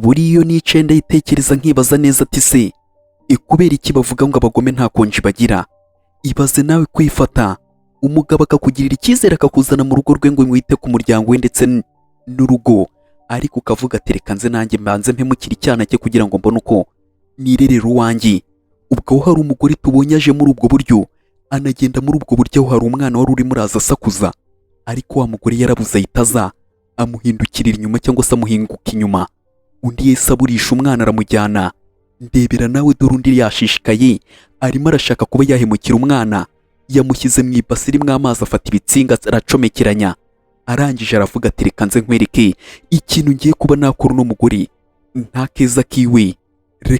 buri iyo nicaye ndayitekereza nkibaza neza ati se kubera iki bavuga ngo abagome nta konji bagira? Ibaze nawe kwifata umugabo akakugirira icyizere akakuzana mu rugo rwe ngo mwite ku muryango we ndetse n'urugo, ariko ukavuga ati reka nze nanjye mbanze mpemukira icyana cye kugira ngo mbone uko nirerera uwanjye. Ubwo hari umugore tubonye aje muri ubwo buryo, anagenda muri ubwo buryo, aho hari umwana wari urimo uraza asakuza, ariko wa mugore yarabuze ahita aza amuhindukirira inyuma cyangwa se amuhinguka inyuma. Undi yahise aburisha umwana aramujyana. Ndebera nawe dore undi yashishikaye arimo arashaka kuba yahemukira umwana, yamushyize mu ibasi irimo amazi afata ibitsinga aracomekeranya, arangije aravuga ati reka nze nkwereke ikintu ngiye kuba nakora uno mugore nta keza kiwe,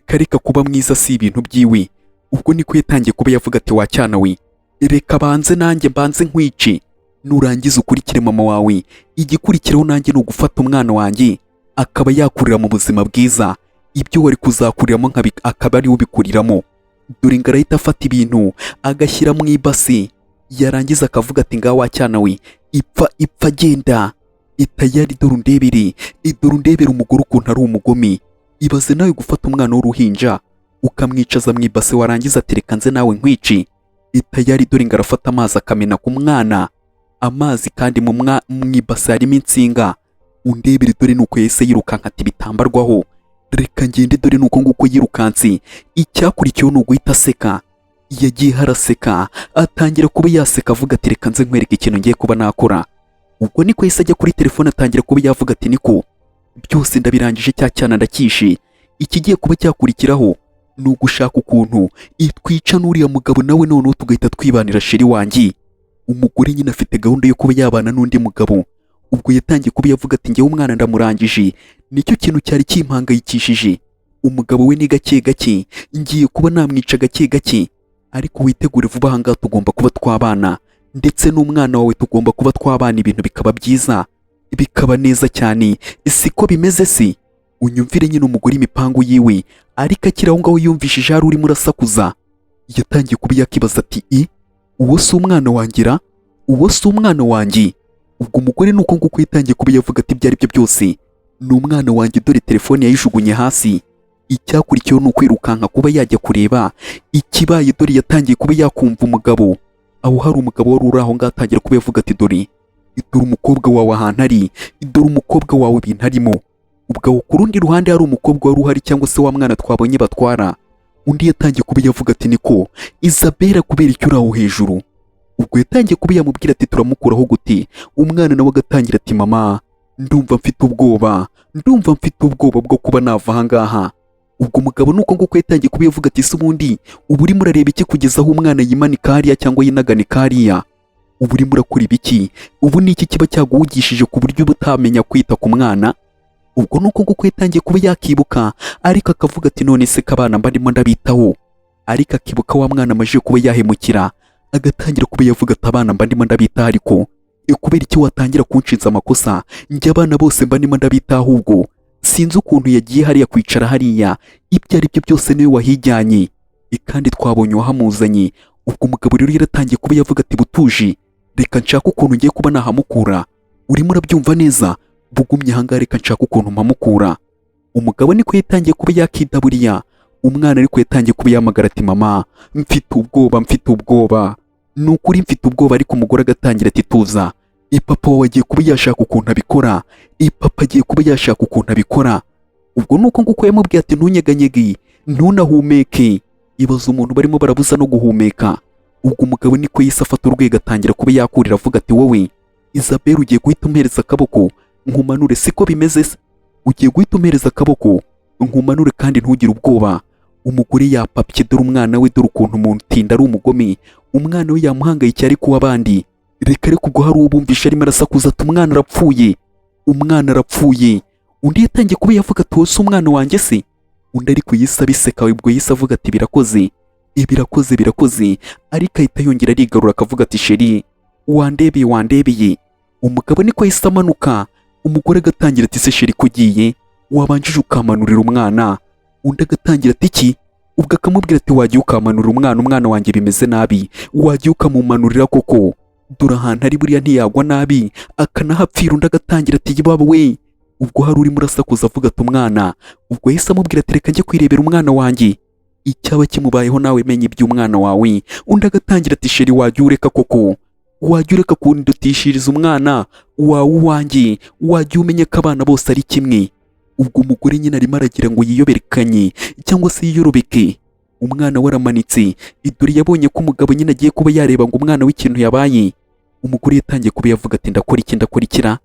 reka kuba mwiza si ibintu byiwe. Ubwo niko yatangiye kuba yavuga ati wa cyana we, reka banze nanjye mbanze nkwice, nurangiza ukurikire mama wawe, igikurikiraho nanjye ni ugufata umwana wanjye akaba yakurira mu buzima bwiza, ibyo wari kuzakuriramo akaba ari ubikuriramo. Dore ngo arahita afata ibintu agashyira mu ibasi, yarangiza akavuga ati ngaho wa cyana we, ipfa genda itayari, dore undebere umugore ukuntu ari umugome. Ibaze nawe gufata umwana w'uruhinja ukamwicaza mu ibasi, warangiza ati reka nze nawe nkwice itayari. Dore ngo arafata amazi akamena ku mwana, amazi kandi mu ibasi harimo insinga. Undebere dore nuko yahise yirukanka ati bitambarwaho, reka ngende. Dore nuko nguko yirukansi, icyakurikiyeho ni uguhita aseka. Yagiye haraseka, atangira kuba yaseka avuga ati reka nze nkwereke ikintu ngiye kuba nakora. Ubwo niko yahise ajya kuri telefone atangira kuba yavuga ati niko byose ndabirangije, cya cyana ndakishe, ikigiye kuba cyakurikiraho ni ugushaka ukuntu itwica n'uriya mugabo nawe noneho tugahita twibanira sheri wanjye. Umugore nyine afite gahunda yo kuba yabana n'undi mugabo. Ubwo yatangiye kuba yavuga ati ngewe umwana ndamurangije, nicyo kintu cyari kimpangayikishije. Umugabo we ni gake gake, ngiye kuba namwica gake gake, ariko witegure vuba aha ngaha tugomba kuba twabana, ndetse n'umwana wawe tugomba kuba twabana, ibintu bikaba byiza bikaba neza cyane. Siko bimeze se? Unyumvire nyine umugore imipangu yiwe, ariko akiri aho ngaho yumvishije hari urimo urasakuza, yatangiye kuba yakibaza ati uwo si umwana wangira, uwo si umwana wanjye. Ubwo umugore nuko nguko yatangiye kuba yavuga ati ibyo ari byo byose ni umwana wanjye, dore telefone yayijugunye hasi. Icyakurikiyeho ni ukwirukanka kuba yajya kureba ikibaye. Dore yatangiye kuba yakumva umugabo, aho hari umugabo wari uri aho ngaho atangira kuba yavuga ati dore umukobwa wawe ahantu ari, dore umukobwa wawe ibintu arimo. Ubwo ku rundi ruhande hari umukobwa wari uhari cyangwa se wa mwana twabonye batwara. Undi yatangiye kuba yavuga ati niko Isabella, kubera icyo uri aho hejuru. Ubwo yatangiye kuba yamubwira ati turamukuraho gute. Umwana nawe agatangira ati mama, ndumva mfite ubwoba bwo kuba nava aha ngaha. Ubwo umugabo nuko nguko yatangiye kuba yavuga ati se ubundi ubu urimo urareba iki kugeza aho umwana yimanika hariya cyangwa yinaganika hariya? Ubu urimo urakora ibiki? Ubu ni iki kiba cyaguhugishije ku buryo butamenya kwita ku mwana? Ubwo nuko nguko yatangiye kuba yakibuka, ariko akavuga ati none se kabana mba ndimo ndabitaho. Ariko akibuka wa mwana amaje kuba yahemukira, agatangira kuba yavuga ati abana mba ndimo ndabitaho, ariko kubera iki watangira kunshinza amakosa? Njye abana bose mba ndimo ndabitaho, ahubwo sinzi ukuntu yagiye hariya kwicara hariya, ibyo ari byo byose niwe wahijyanye, kandi twabonye wahamuzanye. Ubwo umugabo rero yaratangiye kuba yavuga ati butuje, reka nshaka ukuntu ngiye kuba nahamukura. Urimo urabyumva neza? Bugumye ahangaha, reka nshaka ukuntu mpamukura. Umugabo niko yatangiye kuba yakidaburiya. Umwana ariko yatangiye kuba yamagara ati mama, mfite ubwoba, ni ukuri mfite ubwoba. Ariko umugore agatangira ati tuza, papa wawe agiye kuba yashaka ukuntu abikora, papa agiye kuba yashaka ukuntu abikora. Ubwo nuko nguko yamubwiye ati ntunyeganyege, ntunahumeke. Ibaza umuntu barimo barabuza no guhumeka. Ubwo umugabo niko yise afata urwego atangira kuba yakurira avuga ati wowe Isabella, ugiye guhita umpereza akaboko nkumanure? Siko bimeze se? Ugiye guhita umpereza akaboko nkumanure kandi ntugire ubwoba. Umugore yapapye, dore umwana we, dore ukuntu umuntu utinda ari umugome. Umwana we yamuhangayikiye ariko w'abandi. Reka ubwo hari uwo bumvisha arimo arasakuza ati umwana arapfuye. Undi yatangiye kuba yavuga ati wose umwana wanjye se? Undi ariko yise abiseka. Ubwo yise avuga ati birakoze. Ariko ahita yongera arigarura akavuga ati sheri wandebeye. Umugabo niko yise amanuka. Umugore agatangira ati se sheri kugiye, wabanjije ukamanurira umwana. Undi agatangira ati iki? Ubwo akamubwira ati wagiye ukamanurira umwana wanjye bimeze nabi, wagiye ukamumanurira koko, dore ahantu ari buriya ntiyagwa nabi akanahapfira. Undi agatangira ati baba we, ubwo hari urimo urasakuza avuga ati umwana, ubwo yahise amubwira ati reka njye kwirebera umwana wanjye, icyaba kimubayeho nawe menya iby'umwana wawe. Undi agatangira ati sheri wajya ureka koko, wajya ureka kundutishiriza umwana wawe uwanjye, wajya umenya ko abana bose ari kimwe. Ubwo umugore nyine arimo aragira ngo yiyoberekanye cyangwa se yiyorobeke. Umwana we aramanitse, idore yabonye ko umugabo nyine agiye kuba yareba ngo umwana w'ikintu yabaye. Umugore yatangiye kuba yavuga ati ndakora iki, ndakurikira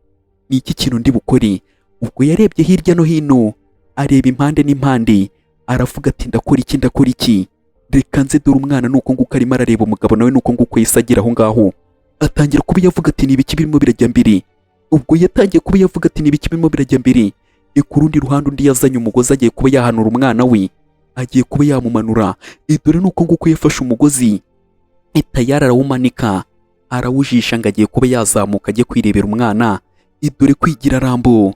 ni iki kintu ndi bukore. Ubwo yarebye hirya no hino, areba impande n'impande, aravuga ati ndakora iki, ndakora iki, reka nze dore umwana nuko nguko arimo arareba umugabo nawe nuko nguko yahise agera aho ngaho. Atangira kuba yavuga ati ni ibiki birimo birajya mbere. Ubwo yatangiye kuba yavuga ati ni ibiki birimo birajya mbere. Ku rundi ruhande undi yazanye umugozi agiye kuba yahanura umwana we, agiye kuba yamumanura. Dore nuko nguko yafashe umugozi tayari arawumanika, arawujisha ngo agiye kuba yazamuka ajye kwirebera umwana. Dore kwigira rambo,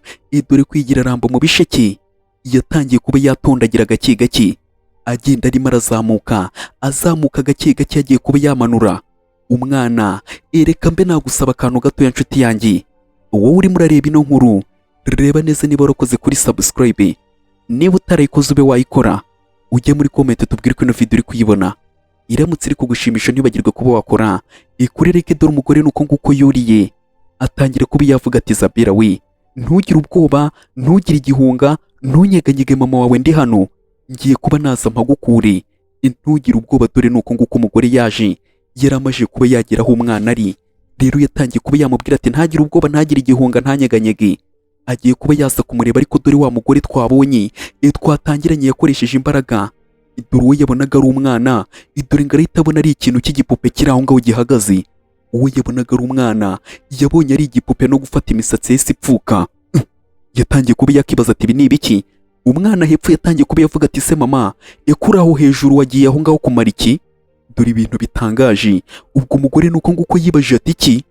dore kwigira rambo mu bisheke. Yatangiye kuba yatondagira gake gake, agenda arimo arazamuka, azamuka gake gake agiye kuba yamanura umwana. Reka mbe nagusaba akantu gatoya nshuti yanjye, wowe urimo urareba ino nkuru, reba neza niba warakoze kuri subscribe, niba utarayikoze ube wayikora, ujye muri comment tubwire ko ino video uri kuyibona iramutse iri kugushimisha ntibagirwe kuba wakora kuri like. Dore umugore nuko nguko yuriye, atangira kuba yavuga ati Zabira we, ntugire ubwoba, ntugire igihunga, ntunyeganyege mama wawe ndi hano, ngiye kuba naza mpagukure, ntugire ubwoba. Dore nuko nguko umugore yaje, yaramaje kuba yageraho umwana ari. Rero yatangiye kuba yamubwira ati ntagire ubwoba, ntagire igihunga, ntanyeganyege. Agiye kuba yaza kumureba, ariko dore wa mugore twabonye twatangiranye yakoresheje imbaraga. Dore uwo yabonaga ari umwana, dore ngo arahita abona ari ikintu cy'igipupe kiri aho ngaho gihagaze. Uwo yabonaga ari umwana yabonye ari igipupe no gufata imisatsi yahise ipfuka. Yatangiye kuba yakibaza ati ibi ni ibiki. Umwana hepfo yatangiye kuba yavuga ati se mama, ekura aho hejuru wagiye aho ngaho kumara iki? Dore ibintu bitangaje. Ubwo umugore nuko nguko yibajije ati iki?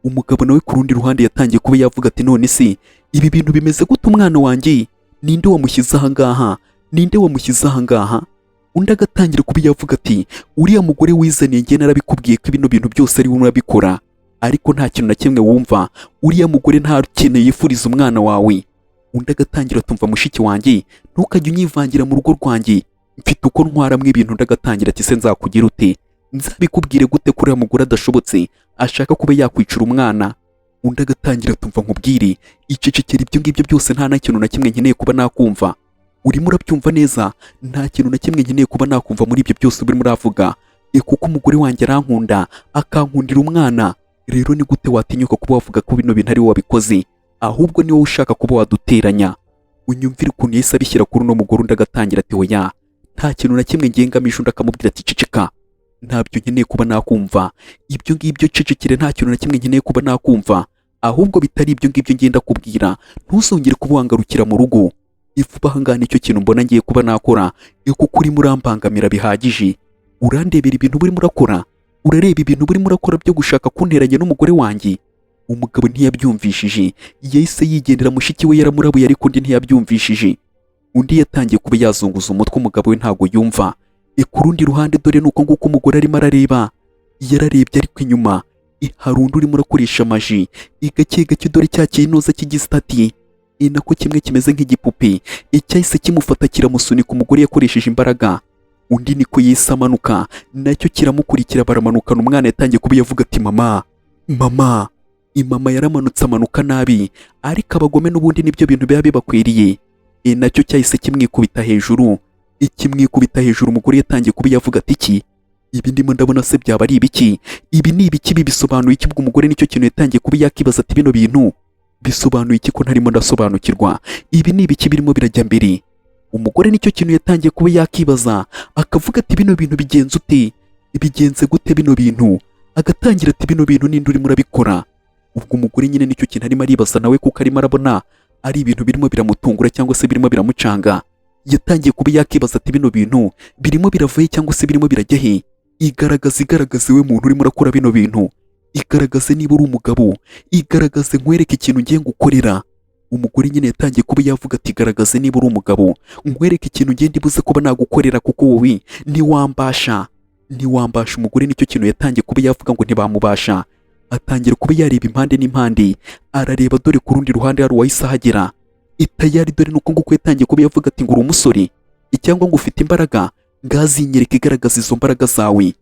Umugabo nawe ku rundi ruhande yatangiye kuba yavuga ati none se ibi bintu bimeze gute umwana wanjye? Ninde wamushyize aha ngaha? Ninde wamushyize aha ngaha? Undi agatangira kuba yavuga ati uriya mugore wizaniye njye narabikubwiye ko bino bintu byose ari we urabikora, ariko nta kintu na kimwe wumva. Uriya mugore nta kintu yifuriza umwana wawe. Undi agatangira tumva mushiki wanjye, ntukajye unyivangira mu rugo rwanjye, mfite uko ntwaramwe ibintu. Undi agatangira ati se nzakugira ute? Nzabikubwire gute ko uriya mugore adashobotse, ashaka kuba yakwicira umwana? Undi agatangira tumva nkubwire, icecekera ibyo ngibyo byose, nta na kintu na kimwe nkeneye kuba nakumva. Urimo urabyumva neza, nta kintu na kimwe nkeneye kuba nakumva muri ibyo byose urimo uravuga. Kuko umugore wanjye arankunda, akankundira umwana. Rero ni gute watinyuka kuba wavuga ko bino bintu ari wowe wabikoze? Ahubwo ni wowe ushaka kuba waduteranya. Unyumvire ukuntu yahise abishyira kuri uno mugore. Undi agatangira ati oya, nta kintu na kimwe ngengamije. Undi akamubwira ati ceceka, ntabyo nkeneye kuba nakumva. Ibyo ngibyo cecekere, nta kintu na kimwe nkeneye kuba nakumva. Ahubwo bitari ibyo ngibyo ngenda kubwira, ntuzongere kuba wangarukira mu rugo. Ivuba aha ngaha nicyo kintu mbona ngiye kuba nakora, kuko urimo urambangamira bihagije. Urandebera ibintu burimo urakora, urareba ibintu burimo urakora byo gushaka kunteranya n'umugore wanjye. Umugabo ntiyabyumvishije, yahise yigendera. Mushiki we yaramurabuye, ariko undi ntiyabyumvishije. Undi yatangiye kuba yazunguza umutwe, umugabo we ntago yumva. Ku rundi ruhande dore nuko nguko umugore arimo arareba, yararebye ariko inyuma hari undi urimo urakoresha amaji gake gake. Dore cya kinoza cy'igisitati nako kimwe kimeze nk'igipupe cyahise kimufata kiramusunika. Umugore yakoresheje imbaraga, undi niko yahise amanuka nacyo kiramukurikira, baramanukana. Umwana yatangiye kuba yavuga ati mama, mama. Mama yaramanutse amanuka nabi, ariko abagome n'ubundi nibyo bintu biba bibakwiriye. Nacyo cyahise kimwikubita hejuru, ikimwikubita hejuru. Umugore yatangiye kuba yavuga ati iki? Ibi ndimo ndabona se byaba ari ibiki? Ibi ni ibiki? bisobanuye iki? Bwo umugore nicyo kintu yatangiye kuba yakibaza ati bino bintu bisobanuye iki ko ntarimo ndasobanukirwa? Ibi ni ibiki birimo birajya mbere? Umugore nicyo kintu yatangiye kuba yakibaza, akavuga ati bino bintu bigenze ute? Bigenze gute bino bintu? Agatangira ati bino bintu ninde urimo urabikora? Ubwo umugore nyine nicyo kintu arimo aribaza nawe, kuko arimo arabona ari ibintu birimo biramutungura cyangwa se birimo biramucanga. Yatangiye kuba yakibaza ati bino bintu birimo biravuye cyangwa se birimo birajya he? Igaragaze we muntu urimo urakora bino bintu, igaragaze niba uri umugabo, igaragaze nkwereke ikintu ngiye ngukorera. Umugore nyine yatangiye kuba yavuga ati garagaze niba uri umugabo, nkwereke ikintu ngiye ndibuze kuba nagukorera, kuko wowe ntiwambasha. Umugore nicyo kintu yatangiye kuba yavuga ngo ntibamubasha. Atangira kuba yareba impande n'impande, arareba. Dore ku rundi ruhande hari uwahise ahagera, itayari dore nuko nguko yatangiye kuba yavuga ati ngo uri umusore cyangwa ngo ufite imbaraga, ngazinyereka igaragaza izo mbaraga zawe.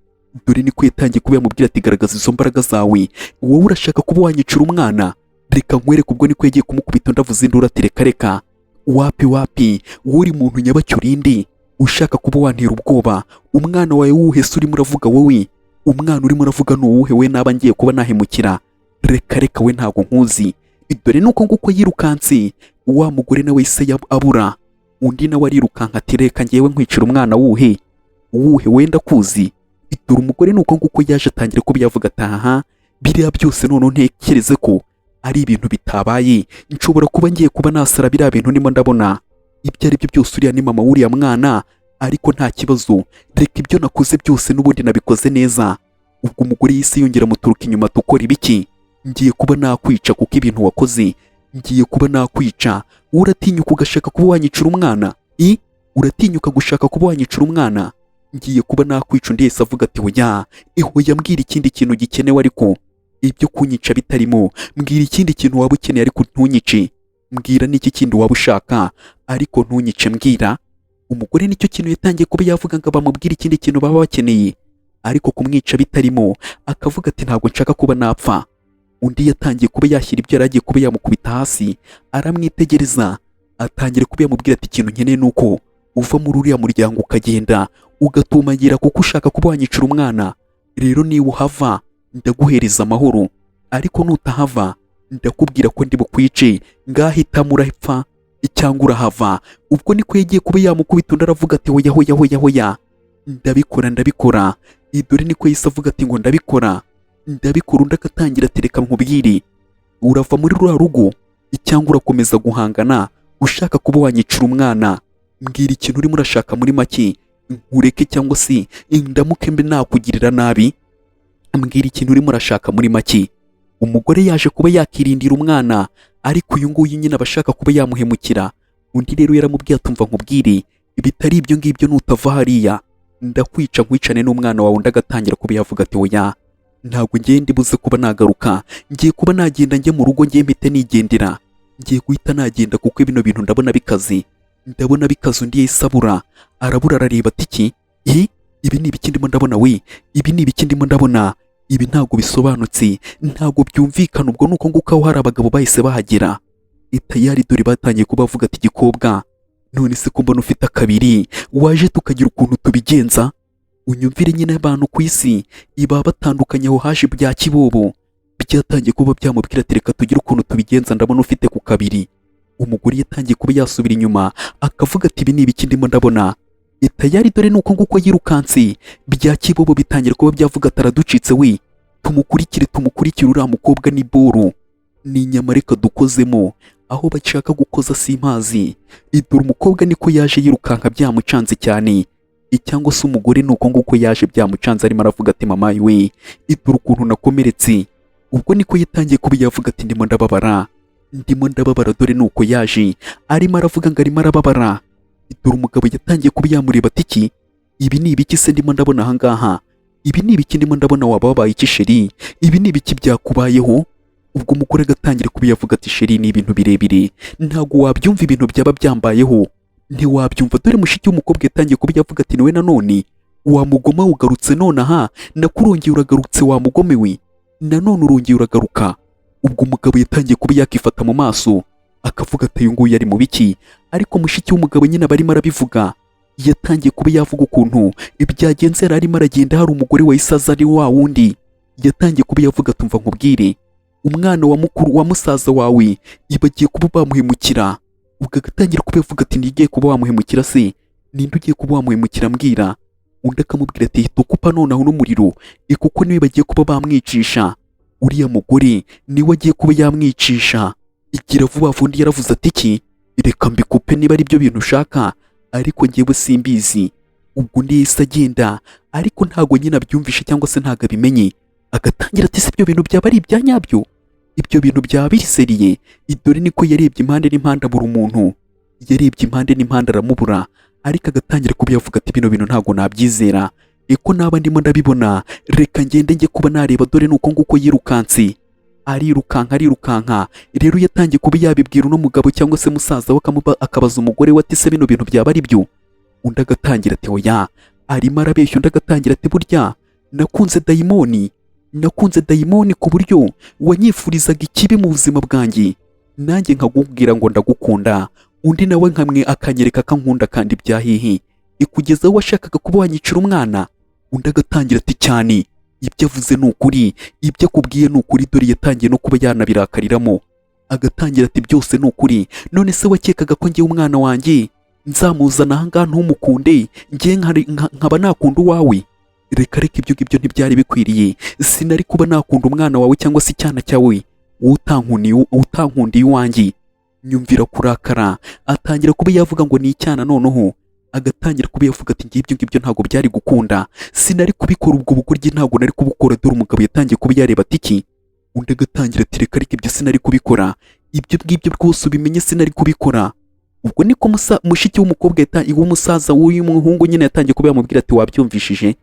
Dore niko yatangiye kuba yamubwira ati garagaza izo mbaraga zawe, wowe urashaka kuba wanyicira umwana, reka nkwereke. Ubwo niko yagiye kumukubita ndavuze induru ati reka reka, wapi wowe uri muntu nyabacyurindi ushaka kuba wantera ubwoba, umwana wawe wuhe se urimo uravuga wowe? Umwana urimo uravuga ni uwuhe we naba ngiye kuba nahemukira? Reka reka we ntago nkuzi. Dore nuko nguko yirukanse, wa mugore nawe se abura, undi nawe arirukanka ati reka ngewe nkwicira umwana wuhe wenda kuzi. Dore umugore nuko nguko yaje atangira kuba yavuga ati aha biriya byose none ntekereze ko ari ibintu bitabaye, nshobora kuba ngiye kuba nasara biriya bintu ndimo ndabona. Ibyo ari byo byose uriya ni mama w'uriya mwana, ariko nta kibazo, reka ibyo nakoze byose n'ubundi nabikoze neza. Ubwo umugore yise yongera muturuka inyuma, tukora ibiki? Ngiye kuba nakwica kuko ibintu wakoze, ngiye kuba nakwica. Uratinyuka ugashaka kuba wanyicira umwana? Uratinyuka gushaka kuba wanyicira umwana? Ngiye kuba nakwica. Undi yese avuga ati oya, mbwira ikindi kintu gikenewe, ariko ibyo kunyica bitarimo. Mbwira ikindi kintu waba ukeneye ariko ntunyice. Mbwira n'iki kindi waba ushaka ariko ntunyice, mbwira. Umugore nicyo kintu yatangiye kuba yavuga ngo bamubwire ikindi kintu baba bakeneye ariko kumwica bitarimo. Akavuga ati ntabwo nshaka kuba napfa. Undi yatangiye kuba yashyira ibyo yaragiye kuba yamukubita hasi, aramwitegereza, atangira kuba yamubwira ati ikintu nkeneye nuko uva muri uriya muryango ukagenda ugatumagira kuko ushaka kuba wanyicira umwana. Rero niba uhava ndaguhereza amahoro, ariko nutahava ndakubwira ko ndi bukwice. Ngahitamo urapfa cyangwa urahava. Ubwo niko yagiye kuba yamukubita. Undi aravuga ati hoya ndabikora. Dore niko yise avuga ati ngo ndabikora. Undi agatangira ati reka nkubwire, urava muri rwa rugo cyangwa urakomeza guhangana ushaka kuba wanyicira umwana? Mbwira ikintu urimo urashaka muri make, nkureke cyangwa se ndamuke mbe nakugirira nabi. Mbwira ikintu urimo urashaka muri make. Umugore yaje kuba yakirindira umwana, ariko uyu nguyu nyine abashaka kuba yamuhemukira. Undi rero yaramubwiye atumva nkubwire, bitari ibyo ngibyo nutava hariya ndakwica nkwicane n'umwana wawe. Undi agatangira kuba yavuga ati oya, ntabwo ngiye ndibuze kuba nagaruka, ngiye kuba nagenda njye mu rugo, ngiye mpite nigendera, ngiye guhita nagenda kuko bino bintu ndabona bikaze. Undi yahise arabura arareba ati ibi ni ibiki ndimo ndabona we, ibi ni ibiki ndimo ndabona, ibi ntabwo bisobanutse, ntabwo byumvikana. Ubwo nuko nguko aho hari abagabo bahise bahagera. Itayari dore batangiye kuba bavuga ati gikobwa, none se ko mbona ufite akabiri, waje tukagira ukuntu tubigenza? Unyumvire nyine abantu ku isi iba batandukanye, aho haje bya kibobo byatangiye kuba byamubwira ati reka tugire ukuntu tubigenza, ndabona ufite ku kabiri. Umugore yatangiye kuba yasubira inyuma akavuga ati ibi ni ibiki ndimo ndabona. Itayari dore nuko nguko yirukanse, bya kibobo bitangira kuba byavuga ataraducitse we, tumukurikire uriya mukobwa ni boro, ni inyama reka dukozemo, aho bashaka gukoza simpazi. Dore umukobwa niko yaje yirukanka byamucanze cyane, cyangwa se umugore nuko nguko yaje byamucanze arimo aravuga ati mama we, dore ukuntu nakomeretse. Ubwo niko yatangiye kuba yavuga ati ndimo ndababara. Dore nuko yaje arimo aravuga ngo arimo arababara. Dore umugabo yatangiye kuba yamureba ati ibi ni ibiki se ndimo ndabona ahangaha? Ibi ni ibiki ndimo ndabona, waba wabaye iki sheri? Ibi ni ibiki byakubayeho? Ubwo umugore agatangira kuba yavuga ati sheri, ni ibintu birebire, ntabwo wabyumva ibintu byaba byambayeho, ntiwabyumva. Dore mushiki w'umukobwa yatangiye kuba yavuga ati niwe nanone wa mugoma ugarutse nonaha, nakurongeye uragarutse wa mugome we, nanone urongeye uragaruka. Ubwo umugabo yatangiye kuba yakifata mu maso akavuga ati uyu nguyu yari mu biki? Ariko mushiki w'umugabo nyine barimo arabivuga, yatangiye kuba yavuga ukuntu ibyagenze. Yari arimo aragenda, hari umugore wahise aza ari wa wundi. Yatangiye kuba yavuga tumva nkubwire, umwana wa mukuru wa musaza wawe bagiye kuba bamuhemukira. Ubwo agatangira kuba yavuga ati ntigiye kuba wamuhemukira se, ninde ugiye kuba wamuhemukira mbwira? Undi akamubwira ati hita ukupa nonaho n'umuriro, kuko niwe bagiye kuba bamwicisha. Uriya mugore niwe agiye kuba yamwicisha. Igira vuba vuba. Undi yaravuze ati reka mbikupe niba ari byo bintu ushaka, ariko ngewe simbizi. Ubwo undi yahise agenda, ariko ntago nyine abyumvishe cyangwa se ntago abimenye. Agatangira ati se ibyo bintu byaba ari ibya nyabyo, ibyo bintu byaba biseriye? Dore niko yarebye impande n'impande abura umuntu, yarebye impande n'impande aramubura. Ariko agatangira kuba yavuga ati bino bintu ntago nabyizera, eko naba ndimo ndabibona, reka ngende njye kuba nareba. Dore nuko nguko yirukanse arirukanka rero yatangiye kuba yabibwira uno mugabo cyangwa se musaza we akabaza umugore we ati se bino bintu byaba ari byo. Undi agatangira ati oya, arimo arabeshya. Undi agatangira ati burya nakunze dayimoni ku buryo wanyifurizaga ikibi mu buzima bwanjye, nanjye nkakubwira ngo ndagukunda, undi nawe nkamwe akanyereka akankunda kandi byahihi ikugeza aho washakaga kuba wanyicira umwana. Undi agatangira ati cyane, ibyo avuze ni ukuri, ibyo akubwiye ni ukuri, dore yatangiye no kuba yanabirakariramo. Agatangira ati byose ni ukuri, none se wakekaga ko ngewe umwana wanjye nzamuzana ahangaha ntumukunde, ngewe nkaba nakunda uwawe? Reka ibyo ngibyo ntibyari bikwiriye. Sinari kuba nakunda umwana wawe cyangwa se icyana cyawe utankundiye iwanjye. Nyumvira kurakara, atangira kuba yavuga ngo ni icyana. Noneho agatangira kuba yavuga ati ngibyo ngibyo ntabwo byari gukunda, sinari kubikora, ubwo bugoryi ntabwo nari kubukora. Dore umugabo yatangiye kuba yareba ati iki. Undi agatangira ati reka ibyo sinari kubikora, ibyo ngibyo rwose ubimenye sinari kubikora. Ubwo niko mushiki w'umukobwa w'umusaza w'uyu muhungu nyine yatangiye kuba yamubwira ati wabyumvishije,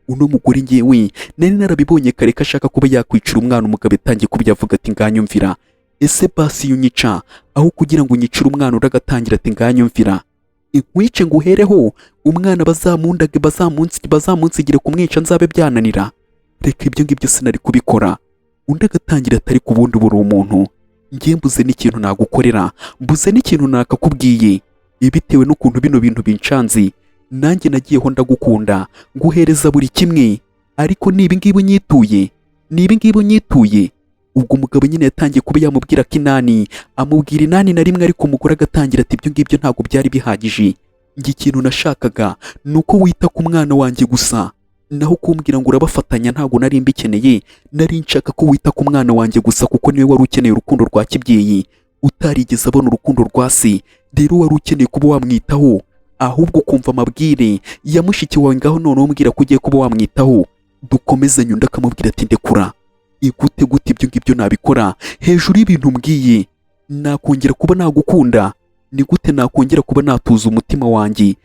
uno mugore ngewe nari narabibonye kare ko ashaka kuba yakwicira umwana. Umugabo yatangiye kuba yavuga ati nganyumvira, ese basi unyica aho kugira ngo unyicire umwana. Undi agatangira ati nganyumvira, inkwice ngo uhereho umwana bazamundage bazamunsigire kumwica nzabe byananira. Reka ibyo ngibyo sinari kubikora. Undi agatangira atari ku bundi buri umuntu, ngiye mbuze n'ikintu nagukorera, mbuze n'ikintu nakakubwiye, bitewe n'ukuntu bino bintu bincanze. Nanjye nagiyeho ndagukunda nguhereza buri kimwe, ariko nibi ngibi unyituye. Ubwo umugabo nyine yatangiye kuba yamubwira ko amubwira inani na rimwe, ariko umugore agatangira ati ibyo ngibyo ntabwo byari bihagije. Njye ikintu nashakaga ni uko wita ku mwana wanjye gusa, naho kumbwira ngo urabafatanya ntabwo nari mbikeneye. Nari nshaka ko wita ku mwana wanjye gusa, kuko niwe wari ukeneye urukundo rwa kibyeyi, utarigeze abona urukundo rwa se. Rero wari ukeneye kuba wamwitaho, ahubwo kumva amabwire ya mushiki wawe. Ngaho noneho umbwira ko ugiye kuba wamwitaho, dukomezanye. Undi akamubwira ati ndekura, gute ibyo ngibyo nabikora hejuru y'ibintu mbwiye? Nakongera kuba nagukunda? Ni gute nakongera kuba natuza umutima wanjye?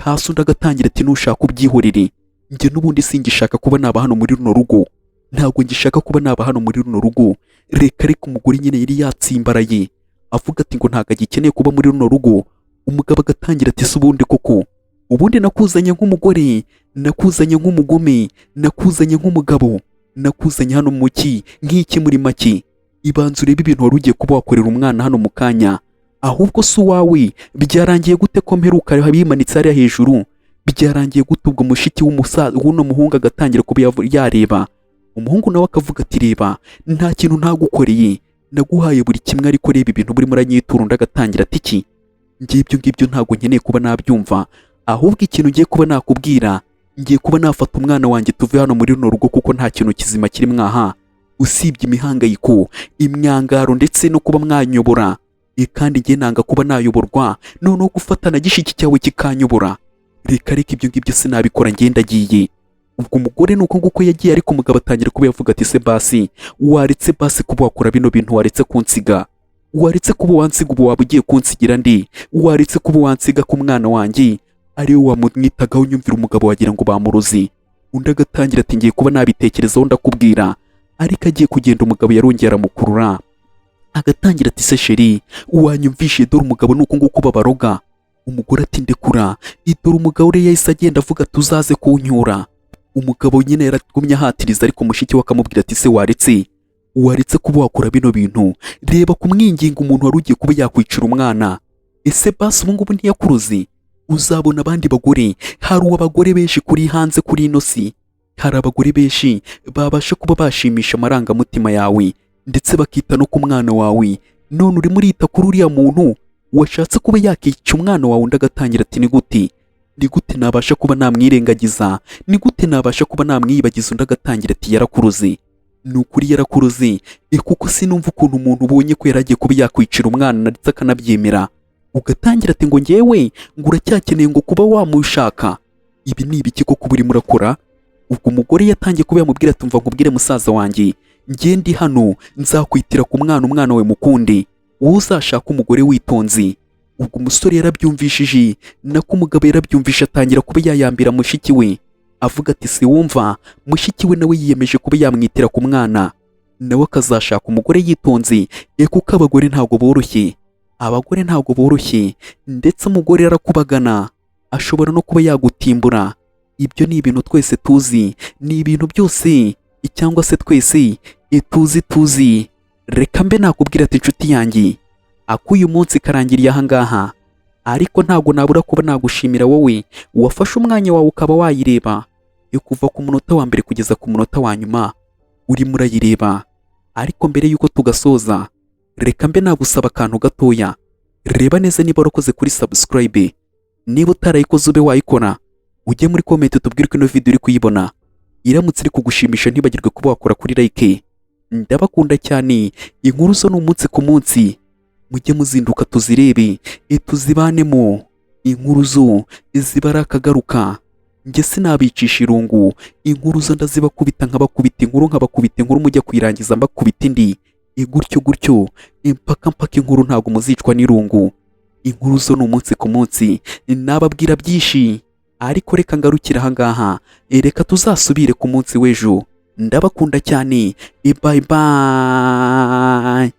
Hasi undi agatangira ati nushaka ubyihorere, njye n'ubundi singishaka kuba naba hano muri runo rugo, ntabwo ngishaka kuba naba hano muri runo rugo. Reka umugore nyine yari yatsimbaraye avuga ati ngo ntabwo agikeneye kuba muri runo rugo. Umugabo agatangira ati se ubundi koko, ubundi nakuzanye nk'umugore, nakuzanye nk'umugome, nakuzanye nk'umugabo, nakuzanye hano muki nk'iki muri make? Ibanza urebe ibintu wari ugiye kuba wakorera umwana hano mu kanya, ahubwo si uwawe. Byarangiye gute ko mperuka bimanitse hariya hejuru? Byarangiye gute? Ubwo mushiki w'umusaza w'uno muhungu agatangira kuba yareba. Umuhungu nawe akavuga ati reba, nta kintu ntagukoreye, naguhaye buri kimwe, ariko reba ibintu burimo uranyitura. Undi agatangira ati iki? Ngibyo ngibyo ntabwo nkeneye kuba nabyumva, ahubwo ikintu ngiye kuba nakubwira, ngiye kuba nafata umwana wanjye tuve hano muri runo rugo, kuko nta kintu kizima kiri mwaha usibye imihangayiko, imyangaro ndetse no kuba mwanyobora. Kandi ngiye nanga kuba nayoborwa, noneho gufatana gishiki cyawe kikanyobora. Reka ibyo ngibyo sinabikora, ngendagiye. Ubwo umugore nuko nguko yagiye, ariko umugabo atangira kuba yavuga ati se basi waretse basi kuba wakora bino bintu, waretse kunsiga, waretse kuba wansiga, ubu waba ugiye kunsigira ndi? Waretse kuba wansiga ku mwana wanjye ariwe wamwitagaho. Nyumvira umugabo wagira ngo bamurozi. Undi agatangira ati ngiye kuba nabitekerezaho ndakubwira, ariko agiye kugenda umugabo yarongera aramukurura. Agatangira ati se sheri wanyumvishe, dore umugabo nuko nguko babaroga. Umugore ati ndekura. Dore umugabo ure yahise agenda avuga tuzaze kunyura. Umugabo nyine yaragumye ahatiriza, ariko mushiki we akamubwira ati se waretse kuba wakora bino bintu, reba kumwinginga umuntu wari ugiye kuba yakwicira umwana. Ese basi ubu ngubu ntiyakuruzi? Uzabona abandi bagore, hari abagore benshi kuri hanze kuri ino si, hari abagore benshi babasha kuba bashimisha amarangamutima yawe ndetse bakita no ku mwana wawe. None urimo urita kuri uriya muntu washatse kuba yakica umwana wawe. Undi agatangira ati ni gute nabasha kuba namwirengagiza, ni gute nabasha kuba namwiyibagiza? Undi agatangira ati yarakuruzi. Ni ukuri yarakuruzi, kuko sinumva ukuntu umuntu ubonye ko yaragiye kuba yakwicira umwana ndetse akanabyemera, ugatangira ati ngo ngewe ngo uracyakeneye ngo kuba wamushaka. Ibi ni ibiki koko buri murakora? Ubwo umugore yatangiye kuba yamubwira ati umva nkubwire musaza wanjye, ngiye ndi hano nzakwitira ku umwana we mukunde, wowe uzashaka umugore witonze. Ubwo umusore yarabyumvishije, nako umugabo yarabyumvishe, atangira kuba yayambira mushiki we avuga ati se wumva, mushiki we nawe yiyemeje kuba yamwitira ku mwana. nawe akazashaka umugore yitonze, kuko abagore ntabwo boroshye. Abagore ntabwo boroshye, ndetse umugore arakubagana, ashobora no kuba yagutimbura. Ibyo ni ibintu twese tuzi, ni ibintu byose cyangwa se twese tuzi. Reka mbe nakubwira ati inshuti yanjye, akuyu munsi karangiriye ahangaha, ariko ntabwo nabura kuba nagushimira wowe wafashe umwanya wawe ukaba wayireba, kuva ku munota wa mbere kugeza ku munota wa nyuma urimo urayireba. Ariko mbere yuko tugasoza, reka mbe nagusaba akantu gatoya. Reba neza niba warakoze kuri subscribe, niba utarayikoze ube wayikora, ujye muri comment tubwire ko ino video uri kuyibona. Iramutse iri kugushimisha ntibagirwe kuba wakora kuri like. Ndabakunda cyane, inkuru zo ni umunsi ku munsi, mujye muzinduka tuzirebe, tuzibanemo. Inkuru zo zibara akagaruka, njye sinabicisha irungu. Inkuru zo ndazibakubita nkabakubita inkuru, nkabakubita inkuru mujya kuyirangiza mbakubita indi, gutyo impaka inkuru ntabwo muzicwa n'irungu. Inkuru zo ni umunsi ku munsi, nababwira byinshi, ariko reka ngarukira ahangaha. Reka tuzasubire ku munsi w'ejo. Ndabakunda cyane, bye bye.